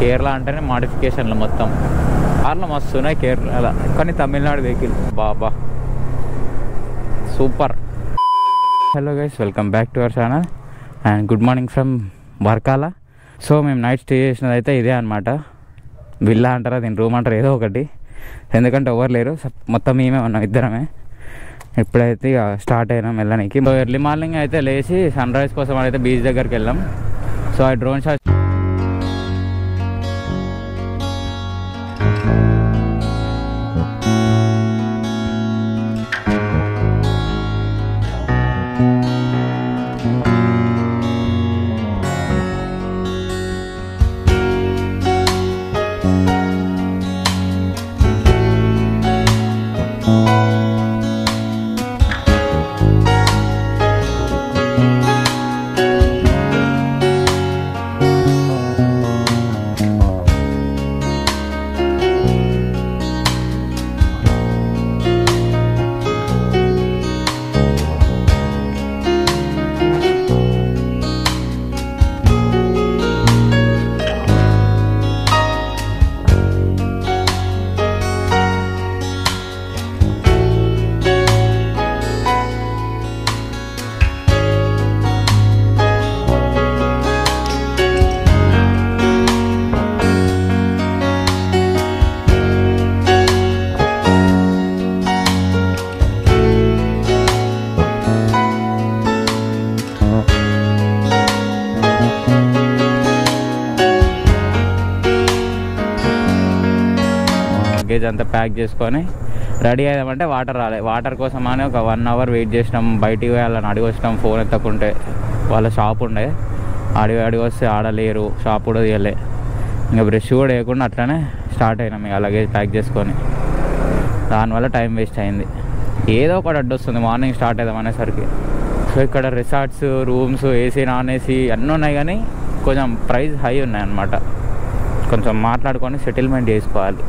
కేరళ అంటేనే మాడిఫికేషన్లు మొత్తం కార్లు మస్తున్నాయి కేరళ, కానీ Tamil Nadu vehicle Baba super. Hello guys, welcome back to our channel and good morning from Varkala. So మేము నైట్ స్టే చేసినది అయితే ఇదే అనమాట. విల్లా అంటారా, దీని రూమ్ అంటారు, ఏదో ఒకటి. ఎందుకంటే ఎవరు లేరు, మొత్తం మేమే ఉన్నాం, ఇద్దరమే. ఇప్పుడైతే ఇక స్టార్ట్ అయినాం వెళ్ళడానికి. ఎర్లీ మార్నింగ్ అయితే లేచి సన్ రైజ్ కోసం అయితే బీచ్ దగ్గరికి వెళ్ళాం. సో ఆ డ్రోన్ షాట్ లగేజ్ అంతా ప్యాక్ చేసుకొని రెడీ అయ్యామంటే వాటర్ రాలేదు. వాటర్ కోసం అని ఒక 1 అవర్ వెయిట్ చేసినాం. బయటికి వెళ్ళాలని అడిగి వచ్చినాం, ఫోన్ ఎత్తకుంటే. వాళ్ళ షాప్ ఉండే, అడిగి వస్తే ఆడలేరు, షాప్ కూడా తీయలే. ఇంకా బ్రష్ కూడా వేయకుండా అట్లనే స్టార్ట్ అయినాం ఇక లగేజ్ ప్యాక్ చేసుకొని. దానివల్ల టైం వేస్ట్ అయింది. ఏదో ఒకటి అడ్డు వస్తుంది మార్నింగ్ స్టార్ట్ అవుదాం అనేసరికి. సో ఇక్కడ resorts, rooms, AC, non AC అన్నీ ఉన్నాయి, కానీ కొంచెం ప్రైస్ హై ఉన్నాయి అన్నమాట. కొంచెం మాట్లాడుకొని సెటిల్మెంట్ చేసుకోవాలి.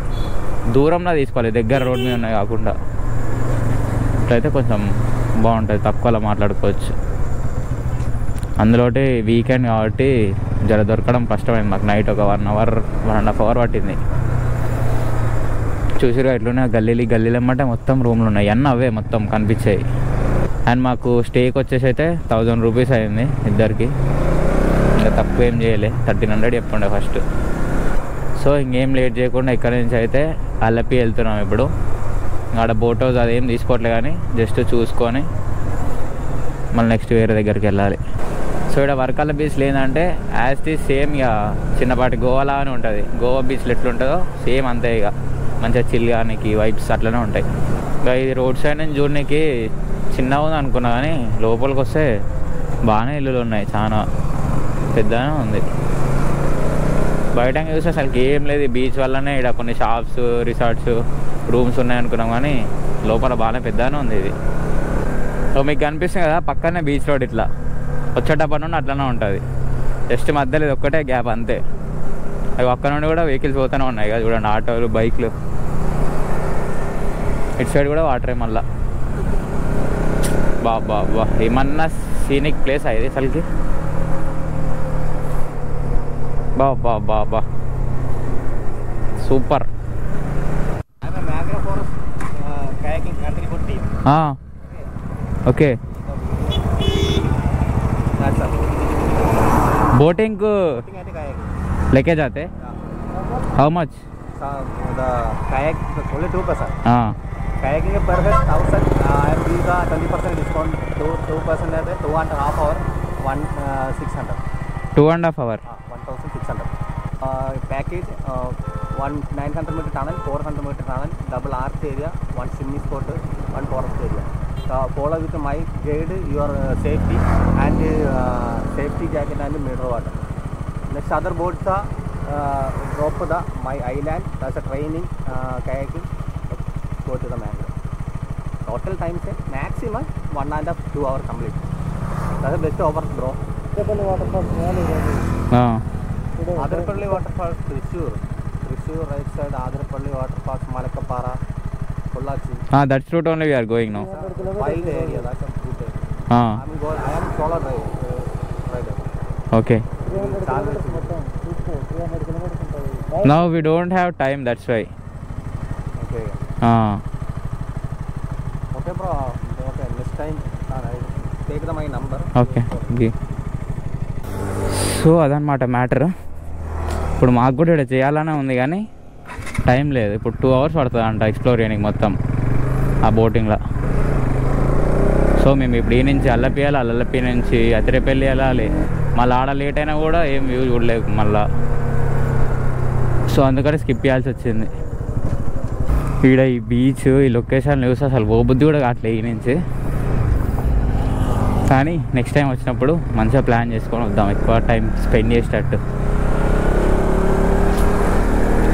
దూరంలో తీసుకోవాలి, దగ్గర రోడ్ మీద ఉన్నాయి కాకుండా. ఇట్లయితే కొంచెం బాగుంటుంది, తక్కువలో మాట్లాడుకోవచ్చు. అందులోటి వీకెండ్ కాబట్టి జర దొరకడం కష్టమైంది మాకు. నైట్ ఒక 1 అవర్ 1.5 అవర్ పట్టింది. చూసిరు ఎట్లున్నాయి గల్లీలు ఏమంటే మొత్తం రూమ్లు ఉన్నాయి, అన్నీ అవే మొత్తం కనిపించాయి. అండ్ మాకు స్టేకి వచ్చేసి అయితే 1000 రూపీస్ అయింది ఇద్దరికి. ఇంకా తక్కువ ఏం చేయలే, 1300 చెప్పుండే ఫస్ట్. సో ఇంకేం లేట్ చేయకుండా ఇక్కడ నుంచి అయితే అల్లపి వెళ్తున్నాం ఇప్పుడు. ఆడ బోట్ హౌస్ అదేం తీసుకోవట్లే, కానీ జస్ట్ చూసుకొని మళ్ళీ నెక్స్ట్ వేరే దగ్గరికి వెళ్ళాలి. సో ఇక్కడ వర్కాల బీచ్లో ఏంటంటే యాజ్ ది సేమ్ ఇక చిన్నపాటి గోవాలా అని ఉంటుంది. గోవా బీచ్లో ఎట్లుంటుందో సేమ్ అంతే. ఇక మంచిగా చిల్గానికి వైబ్స్ అట్లనే ఉంటాయి. ఇక ఇది రోడ్ సైడ్ నుంచి చూడడానికి చిన్నగా ఉంది అనుకున్నా, కానీ లోపలికి వస్తే బాగానే ఇల్లులు ఉన్నాయి, చాలా పెద్దగానే ఉంది. బయట చూస్తే అసలు ఏం లేదు. బీచ్ వల్లనే ఇక్కడ కొన్ని షాప్స్, రిసార్ట్స్, రూమ్స్ ఉన్నాయనుకున్నాం, కానీ లోపల బాగానే పెద్దగానే ఉంది ఇది. సో మీకు కనిపిస్తుంది కదా పక్కనే బీచ్ రోడ్, ఇట్లా వచ్చేటప్పటి నుండి అట్లనే ఉంటుంది. జస్ట్ మధ్యలో ఇది ఒక్కటే గ్యాప్ అంతే. అవి అక్కడ నుండి కూడా వెహికల్స్ పోతూనే ఉన్నాయి కదా, చూడండి, ఆటోలు, బైక్లు. ఇటు సైడ్ కూడా వాటరే మళ్ళా. బాబా ఏమన్నా సీనిక్ ప్లేస్ అది అసలుకి. బా సూపర్. ఓకే, बोटिंग लेके जाते how much the kayak only 2%. Kayaking per head 1000. I am giving the 20% discount. 2% है 2.5 hour 1600. 2.5 hour 1600. Package 900 meter tunnel, 400 meter tunnel, double arch area, 1 swimming spot, 1 forest area. Follow with my guide your safety and safety jacket and mineral water. Next other boats are drop the my island. That's a training kayaking. Go to the mangrove. Total time say maximum 1.5-2 hours complete. That's the best offer, bro. Adirpalli waterfalls. Adirpalli waterfalls, Thrissur right side. Adirpalli waterfalls, Malakkapara, Pollachi. That's route only we are going now. Wild area, that's a good area. I am solo rider. Okay. Now we don't have time, that's why. Okay okay bro, okay next time take the my number. Okay. So అదనమాట matter. ఇప్పుడు మాకు కూడా ఇక్కడ చేయాలనే ఉంది కానీ time లేదు. ఇప్పుడు 2 hours పడుతుంది అంట ఎక్స్ప్లోర్ చేయడానికి మొత్తం ఆ బోటింగ్లో. సో మేము ఇప్పుడు ఈ నుంచి అల్లపి వెళ్ళాలి, అల్లపి నుంచి అతిరేపల్లి వెళ్ళాలి. మళ్ళీ ఆడ లేట్ అయినా కూడా ఏం వ్యూ చూడలేదు మళ్ళా. సో అందుకని స్కిప్ చేయాల్సి వచ్చింది. ఈడ ఈ బీచ్, ఈ లొకేషన్ చూసి అసలు పోబుద్ధి కూడా కావట్లేదు ఈ నుంచి. కానీ నెక్స్ట్ టైం వచ్చినప్పుడు మంచిగా ప్లాన్ చేసుకొని వద్దాం, ఎక్కువ టైం స్పెండ్ చేసేటట్టు.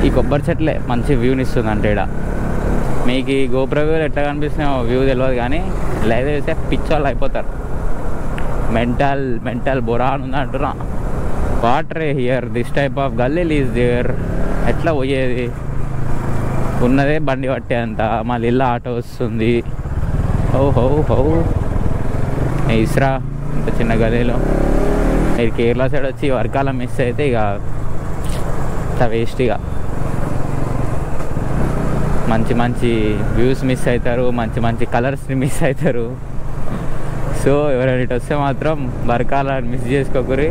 ఈ కొబ్బరి చెట్లే మంచి వ్యూని ఇస్తుంది అంటే ఇక్కడ. మీకు ఈ గోపుర వ్యూ ఎట్లా కనిపిస్తున్నాయో వ్యూ తెలియదు కానీ లైవ్ చేస్తే పిచ్చోళ్ళు అయిపోతారు. మెంటల్ బొరాన్ ఉంది అంటున్నా. Water here, this type of గల్లీ ఈజ్ దేర్. ఎట్లా పోయేది, ఉన్నదే బండి పట్టే అంత, మళ్ళీ ఇల్లు ఆటో వస్తుంది. హౌ ఇస్రా ఇంత చిన్న గదిలో. మీరు కేరళ సైడ్ వచ్చి వర్కాలం మిస్ అయితే ఇక వేస్ట్. ఇక మంచి వ్యూస్ మిస్ అవుతారు, మంచి కలర్స్ని మిస్ అవుతారు. సో ఎవరైనా ఇటు వస్తే మాత్రం వర్కాలని మిస్ చేసుకోకూరి.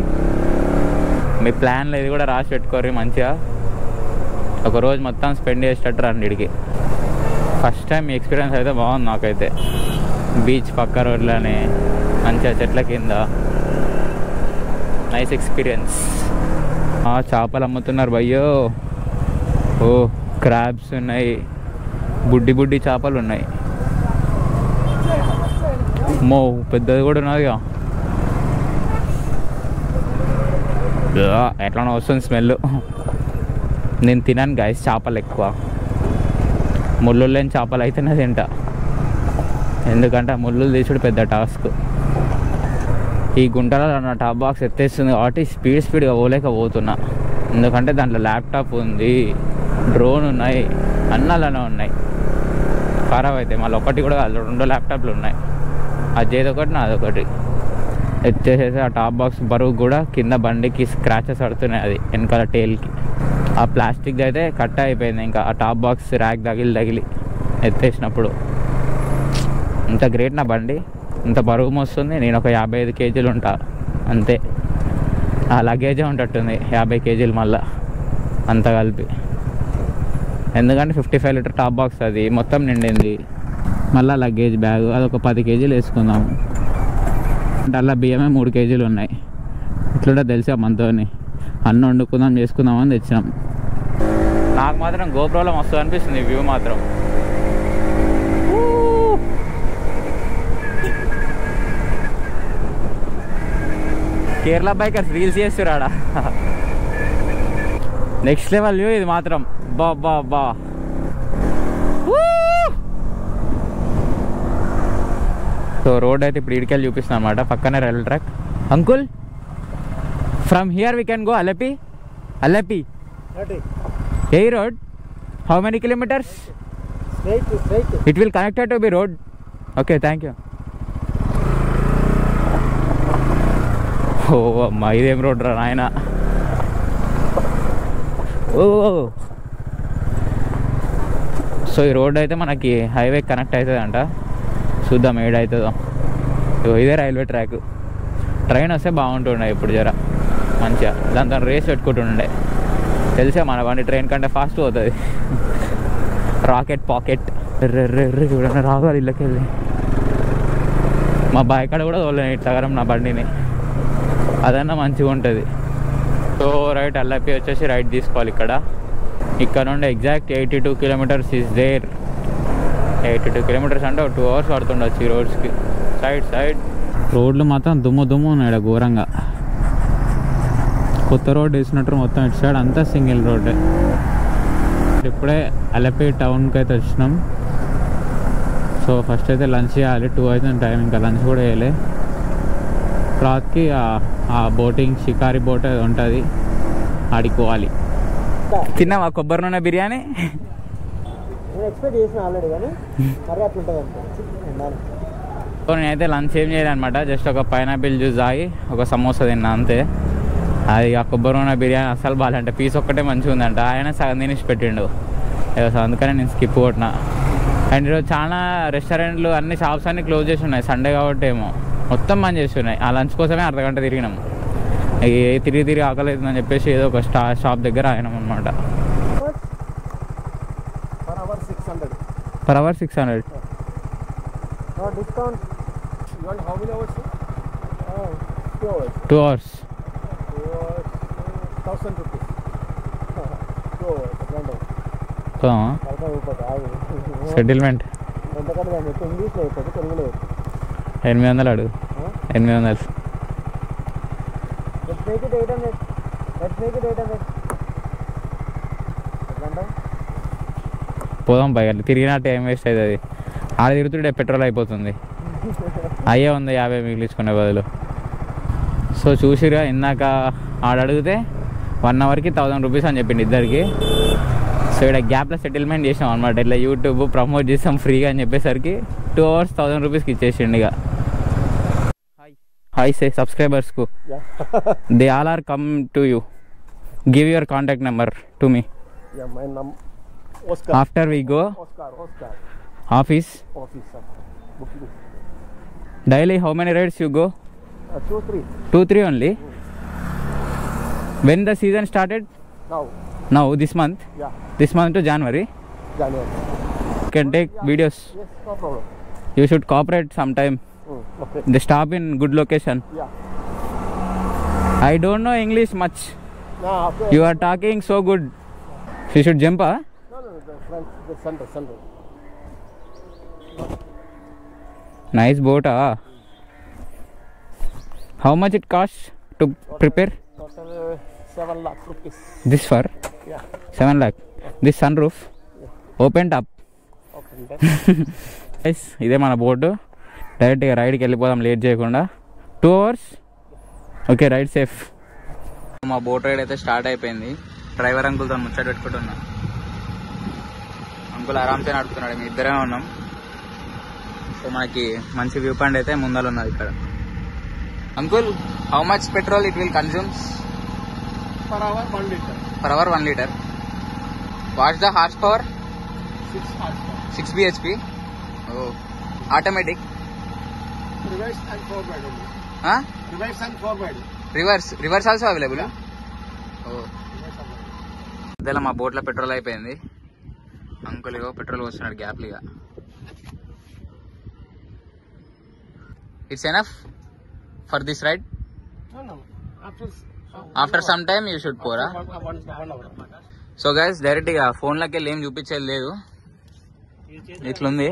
మీ ప్లాన్లో ఇది కూడా రాసి పెట్టుకోరు. మంచిగా ఒకరోజు మొత్తం స్పెండ్ చేసేటట్టు రండి ఇడికి. ఫస్ట్ టైం ఈ ఎక్స్పీరియన్స్ అయితే బాగుంది నాకైతే. బీచ్ పక్క రోడ్లోనే మంచిగా చెట్ల కింద నైస్ ఎక్స్పీరియన్స్. చేపలు అమ్ముతున్నారు భయ్యో. ఓ క్రాబ్స్ ఉన్నాయి, బుడ్డి చేపలు ఉన్నాయి. మో పెద్దది కూడా ఉన్నదిగా. ఎట్లా వస్తుంది స్మెల్. నేను తినాను గైస్ చేపలు ఎక్కువ. ముళ్ళు లేని చేపలు అయితేనే తింటా, ఎందుకంటే ముళ్ళు తీసుడు పెద్ద టాస్క్. ఈ గుంటలో నా టాప్ బాక్స్ ఎత్తేస్తుంది కాబట్టి స్పీడ్గా పోలేకపోతున్నా. ఎందుకంటే దాంట్లో ల్యాప్టాప్ ఉంది, డ్రోన్ ఉన్నాయి, అన్నాలనే ఉన్నాయి. ఖరాబ్ అయితే మళ్ళీ ఒకటి కూడా కాదు, 2 ల్యాప్టాప్లు ఉన్నాయి. అది ఏదొకటి నాదొకటి. ఎత్తేసేసి ఆ టాప్ బాక్స్ బరువు కూడా కింద బండికి స్క్రాచెస్ పడుతున్నాయి. అది వెనకాల టేల్కి. ఆ ప్లాస్టిక్ది అయితే కట్ అయిపోయింది. ఇంకా ఆ టాప్ బాక్స్ ర్యాక్ తగిలి ఎత్తేసినప్పుడు. ఇంత గ్రేట్ నా బండి, ఇంత బరువు మోస్తుంది. నేను ఒక 55 kgs ఉంటా అంతే. ఆ లగేజే ఉంటట్టుంది 50 kgs మళ్ళా అంత కలిపి. ఎందుకంటే 55 లీటర్ టాప్ బాక్స్ అది మొత్తం నిండింది. మళ్ళీ లగేజ్ బ్యాగ్ అదొక 10 kgs వేసుకుందాము. అంటే అలా బియ్యమే 3 kgs ఉన్నాయి. ఇట్లుంటే తెలిసా మనతోని అన్నం వండుకుందాం చేసుకుందామని తెచ్చినాం. నాకు మాత్రం గోప్రోలో మస్తు అనిపిస్తుంది వ్యూ మాత్రం. కేరళ బైకర్స్ రీల్స్ చేస్తురాడా. నెక్స్ట్ లెవెల్ వ్యూ ఇది మాత్రం. బా సో రోడ్ అయితే ఇప్పుడు ఇడికెళ్ళి చూపిస్తున్నాం అన్నమాట. పక్కనే railway track. Uncle, from here we can go Alleppey. ఏ road? How many kilometres? It will connected to be road. Okay, thank you. ఓ అమ్మా, ఇదేం రోడ్ రా నాయన. ఓ సో ఈ రోడ్ అయితే మనకి హైవే కనెక్ట్ అవుతుంది అంట. చూద్దాం ఏడవుతుందో. ఇదే రైల్వే ట్రాక్. ట్రైన్ వస్తే బాగుంటుండే ఇప్పుడు జర మంచిగా. దాంతో రేస్ పెట్టుకుంటుండే. తెలిసే మన బండి ట్రైన్ కంటే ఫాస్ట్ పోతుంది. Rocket pocket. చూడండి రావాలి ఇళ్ళకి వెళ్ళి. మా బైక్ కాడ కూడా తోలేను ఇట్లాగరం నా బండిని. అదన్నా మంచిగా ఉంటుంది. సో రైట్ అల్లపి వచ్చేసి రైట్ తీసుకోవాలి. ఇక్కడ నుండి exact 82 kilometers is there. 82 kilometers అంటే 2 hours పడుతుండొచ్చు ఈ రోడ్స్కి. సైడ్ రోడ్లు మాత్రం దుమ్ము ఉన్నాయి ఘోరంగా. కొత్త రోడ్ వేసినట్టు మొత్తం ఇటు సైడ్ అంతా సింగిల్ రోడ్డే. ఇప్పుడే అలపి టౌన్కి అయితే వచ్చినాం. సో ఫస్ట్ అయితే లంచ్ చేయాలి. 2 అవుతుంది టైం, ఇంకా లంచ్ కూడా వేయలే. రాత్రికి ఆ బోటింగ్ షికారి బోట్ ఉంటుంది, ఆడుకోవాలి. తిన్నావా కొబ్బరి నూనె బిర్యానీ? సో నేనైతే లంచ్ ఏం చేయలేదు అనమాట. జస్ట్ ఒక పైనాపిల్ జ్యూస్ తాగి ఒక సమోసా తిన్నా అంతే. అది ఆ కొబ్బరి నూనె బిర్యానీ అస్సలు బాగాలంట, పీస్ ఒక్కటే మంచిగా ఉందంట. ఆయన సగం తినేసి పెట్టిండు, అందుకనే నేను స్కిప్ కొట్టిన. అండ్ ఈరోజు చాలా రెస్టారెంట్లు అన్ని షాప్స్ అన్నీ క్లోజ్ చేసి ఉన్నాయి, సండే కాబట్టి ఏమో మొత్తం బంద్ చేసి ఉన్నాయి. ఆ లంచ్ కోసమే అర్ధగంట తిరిగినాం. తిరిగి ఆకలి అవుతుందని చెప్పేసి ఏదో ఒక షాప్ దగ్గర ఆయనం అనమాట. per hour 600. Discount. You want how many hours? 2 hours. 2 hours. 1,000 rupees. 2 hours. Settlement 800 అడుగు. 800. Let's make it 800. పోదాం పై అట్లా తిరిగినా టైం వేస్ట్ అవుతుంది. ఆడ తిరుగుతుంటే పెట్రోల్ అయిపోతుంది, అయ్యే 150 మిగిలించుకునే బదులు. సో చూసిరా, ఇందాక ఆడ అడిగితే 1 అవర్కి 1000 రూపీస్ అని చెప్పింది ఇద్దరికి. సో ఇక్కడ గ్యాప్లో సెటిల్మెంట్ చేసాం అనమాట. ఇట్లా యూట్యూబ్ ప్రమోట్ చేసాం ఫ్రీగా అని చెప్పేసరికి 2 hours 1000 రూపీస్కి ఇచ్చేసిండు. ఇక హాయ్ సే సబ్స్క్రైబర్స్కు, they all are come to you, give your contact number to me. Oscar. After we go Oscar. office Booking. Daily how many rides you go? 2-3 only. When the season started? Now this month? Yeah. This month to January? You can take videos. Yes, no problem. You should cooperate sometime. Okay. They stop in good location. Yeah. I don't know English much. No, okay. You are talking so good. You should jump, huh? The center. Nice boat, ah. How much it costs to prepare? Total 7 lakh rupees. This for? Yeah. 7 lakh. This sunroof? Yeah. Opened up. Guys, ఇదే మన board. డైరెక్ట్గా రైడ్కి వెళ్ళిపోదాం late చేయకుండా. 2 hours? Okay, ride safe. మా boat ride అయితే start అయిపోయింది. Driver అంకుల్తో ముచ్చట పెట్టుకుంటున్నా. అంకుల్ ఆరామ్సే నడుపుతున్నాడు, మేము ఇద్దరే ఉన్నాం. సో మనకి మంచి వ్యూ పాయింట్ అయితే ముందర ఉన్నది ఇక్కడ. Uncle, how much petrol it will consumes? Per hour 1 liter. Per hour 1 liter. What's the horsepower? 6 horsepower. 6 bhp. Oh, automatic. Reverse and forward only. Huh? Reverse and forward. Reverse also available. Oh. ఇదేలా మా బోట్లో petrol అయిపోయింది. Uncle ఇగో petrol వస్తున్నాడు గ్యాప్లు. ఇక it's enough for this ride? No. After some time you should పోరా? 1 hour. So guys, direct ఇక ఫోన్లోకి వెళ్ళి ఏం చూపించేది లేదు, ఇట్లుంది.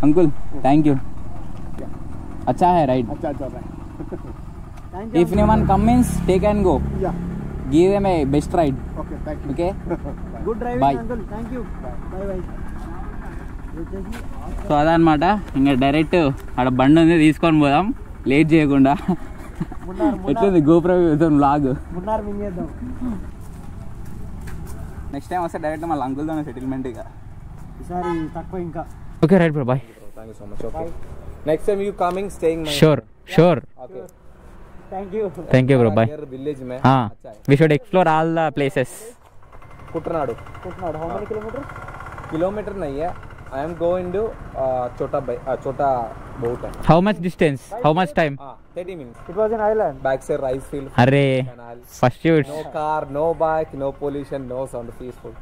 Uncle thank you. अच्छा है राइड. अच्छा. Thank you. If anyone come means take and go. Yeah. Give them a best ride. Okay thank you. Okay good Bye. Driving uncle. Thank you. Bye bye. So అదనమాట, ఇంకా direct ఆడ బండి ఉంది తీసుకొని పోదాం లేట్ చేయకుండా. ఎట్లుంది గోప్రో లాగ్? మున్నార్ మింగేద్దాం. నెక్స్ట్ టైం వస్తే డైరెక్ట్ మళ్ళీ అంకుల్తోనే సెటిల్మెంట్ ఇక. ఈసారి తక్కువ ఇంకా. Okay right bro, bye. Thank you so much. Okay next time you coming staying my. Sure sure. Okay thank you bro, bye. Village may we should explore all the places. Kuttanad. How many kilometre नहीं है. I am going to छोटा boat है. How much distance? How much time? 30 minutes. It was an island. Back से rice field. अरे first you. No car, no bike, no pollution, no sound, peaceful.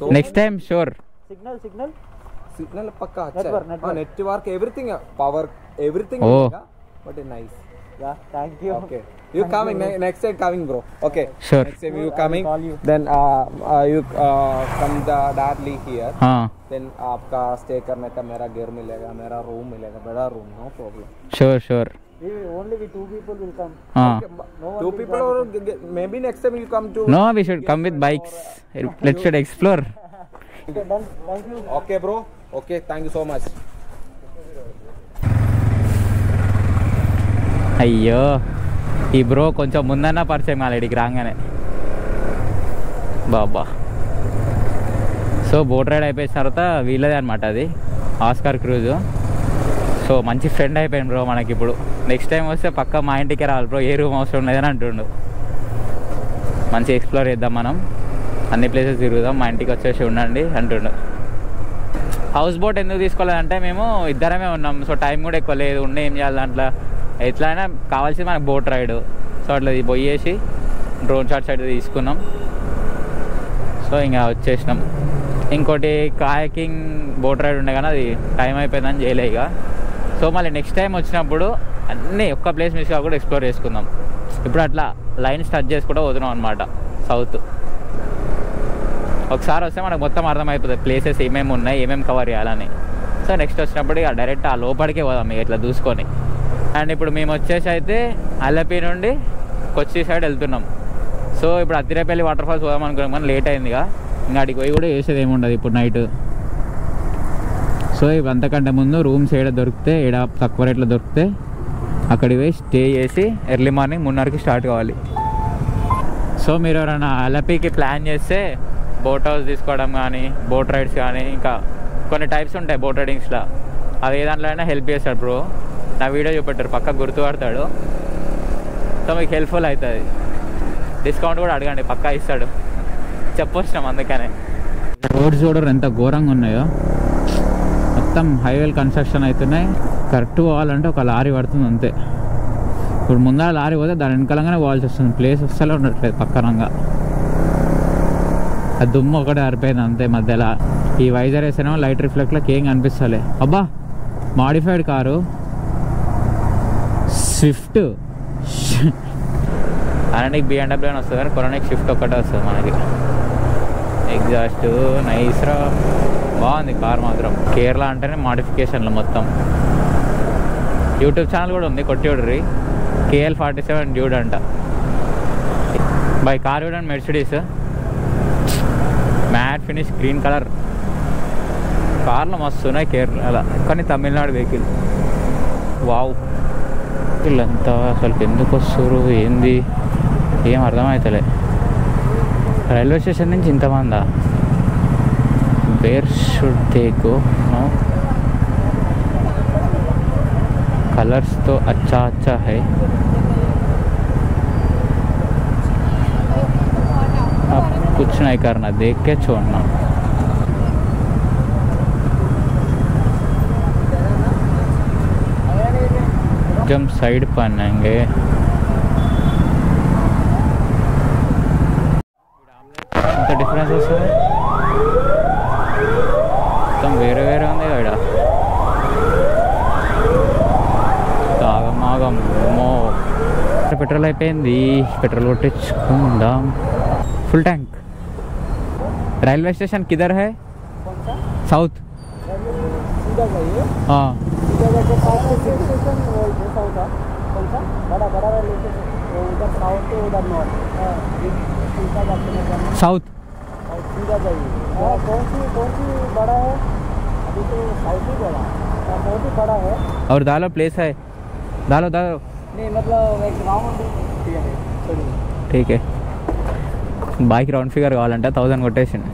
So next time sure. Signal पक्का अच्छा है. Network everything, power everything. Oh. But nice. Yeah, thank you. Okay. You coming next time coming bro. Okay. Sure. Next time you coming. Then you come directly here. हाँ. Then आपका stay करने का मेरा घर मिलेगा, मेरा रूम मिलेगा, बड़ा room, no problem. Sure. Only we 2 people will come. हाँ. Okay, 2 people or maybe next time you come to. No, we should come with bikes. Let's should explore. Okay, done. Thank you. Okay bro. Okay, thank you so much. అయ్యో ఈ bro కొంచెం ముందన్నా పరిచయం కాలేడికి రాగానే బాబా. So boat ride అయిపోయిన తర్వాత వీళ్ళదే అనమాట అది, Oscar cruise. So మంచి ఫ్రెండ్ అయిపోయింది బ్రో మనకి ఇప్పుడు. నెక్స్ట్ టైం వస్తే పక్క మా ఇంటికే రావాలి బ్రో, ఏ రూమ్ అవసరం లేదని అంటుండు. మంచిగా ఎక్స్ప్లోర్ చేద్దాం మనం, అన్ని ప్లేసెస్ తిరుగుదాం, మా ఇంటికి వచ్చేసి ఉండండి అంటుండు. హౌస్ బోట్ ఎందుకు తీసుకోలేదంటే మేము ఇద్దరమే ఉన్నాం, సో టైం కూడా ఎక్కువ లేదు, ఉండి ఏం చేయాలి దాంట్లో. ఎట్లా అయినా కావాల్సింది మనకు బోట్ రైడ్. సో అట్లా పోయేసి డ్రోన్ షాట్స్ అయితే తీసుకున్నాం. సో ఇంకా వచ్చేసినాం. ఇంకోటి కాయకింగ్ బోట్ రైడ్ ఉండే కానీ అది టైం అయిపోయిందని చేయలే ఇక. సో మళ్ళీ నెక్స్ట్ టైం వచ్చినప్పుడు అన్నీ ఒక్క ప్లేస్ మిస్ కాకుండా ఎక్స్ప్లోర్ చేసుకుందాం. ఇప్పుడు అట్లా లైన్ స్టార్ట్ చేసుకుంటూ పోతున్నాం అనమాట సౌత్. ఒకసారి వస్తే మనకు మొత్తం అర్థమైపోతుంది ప్లేసెస్ ఏమేమి ఉన్నాయి, ఏమేమి కవర్ చేయాలని. సో నెక్స్ట్ వచ్చినప్పుడు ఇక డైరెక్ట్ ఆ లోపలికే పోదాం ఇక ఇట్లా చూసుకొని. అండ్ ఇప్పుడు మేము వచ్చేసి అయితే అల్లపి నుండి కొచ్చి సైడ్ వెళ్తున్నాం. సో ఇప్పుడు అత్తిరేపల్లి వాటర్ ఫాల్స్ పోదాం అనుకున్నాం కానీ లేట్ అయింది ఇక. ఇంకా అడిగి పోయి కూడా వేసేది ఏమి ఉండదు ఇప్పుడు నైట్. సో ఇవి అంతకంటే ముందు రూమ్స్ ఏడ దొరికితే, ఏడ తక్కువ రేట్లో దొరికితే అక్కడికి పోయి స్టే చేసి ఎర్లీ మార్నింగ్ 3:30కి స్టార్ట్ కావాలి. సో మీరు ఎవరైనా అలపికి ప్లాన్ చేస్తే బోట్ హౌస్ తీసుకోవడం కానీ, బోట్ రైడ్స్ కానీ, ఇంకా కొన్ని టైప్స్ ఉంటాయి బోట్ రైడింగ్స్లో, అవి ఏ దాంట్లో అయినా హెల్ప్ చేస్తాడు బ్రో. నా వీడియో చూపెట్టారు, పక్క గుర్తుపడతాడు. సో మీకు హెల్ప్ఫుల్ అవుతుంది. డిస్కౌంట్ కూడా అడగండి, పక్కా ఇస్తాడు. చెప్పొచ్చినాం అందుకనే. రోడ్స్ చూడరు ఎంత ఘోరంగా ఉన్నాయో, మొత్తం హైవేలు కన్స్ట్రక్షన్ అవుతున్నాయి. కరెక్ట్ పోవాలంటే ఒక లారీ పడుతుంది అంతే. ఇప్పుడు ముందర లారీ పోతే దాని వెనకాలంగానే పోవాల్సి వస్తుంది, ప్లేస్ అస్సలు ఉండట్లేదు పక్కనంగా. ఆ దుమ్ము ఒకటే ఆరిపోయింది అంతే మధ్యలో. ఈ వైజర్ వేసానేమో లైట్ రిఫ్లెక్ట్లోకి ఏం కనిపిస్తలే. అబ్బా మాడిఫైడ్ కారు స్విఫ్ట్. అలాంటి BMW అని వస్తుంది కానీ కొనడానికి స్విఫ్ట్ ఒక్కటే వస్తుంది మనకి. ఎగ్జాస్ట్ నైస్రా, బాగుంది కార్ మాత్రం. కేరళ అంటేనే మాడిఫికేషన్లు మొత్తం. యూట్యూబ్ ఛానల్ కూడా ఉంది, కొట్టి చూడరి, KL47 డ్యూడ్ అంట. బై కార్ చూడండి, Mercedes matte finish green colour. కార్లు మస్తు ఉన్నాయి కేరళ, కానీ తమిళనాడు వెహికల్. వావ్, వీళ్ళంతా అసలు ఎందుకు వస్తారు ఏంది ఏం అర్థమవుతలే. రైల్వే స్టేషన్ నుంచి ఇంతమందా? Where should they go now? Colours తో అచ్చా అచ్చా హై. अब कुछ नहीं करना, देख के छोड़ना. जब साइड पहनेंगे ఎంత డిఫరెన్స్ వస్తుంది, మొత్తం వేరే వేరే ఉంది ఇక్కడ. ఆగమాగం మో పెట్రోల్ అయిపోయింది, పెట్రోల్ కొట్టించుకుందాం. Full tank. रेलवे स्टेशन किधर है? साउथ. हाँ साउथ से उधर नॉर्थ सीधा जाते हैं साउथ और सीधा जाइए कौन सी बड़ा है अभी तो साउथ ही बड़ा है बहुत ही बड़ा है और डालो प्लेस है डालो डालो नहीं मतलब एक राउंड है छोड़िए ठीक है बाइक రౌండ్ ఫిగర్ కావాలంటే 1000 కొట్టేసిండు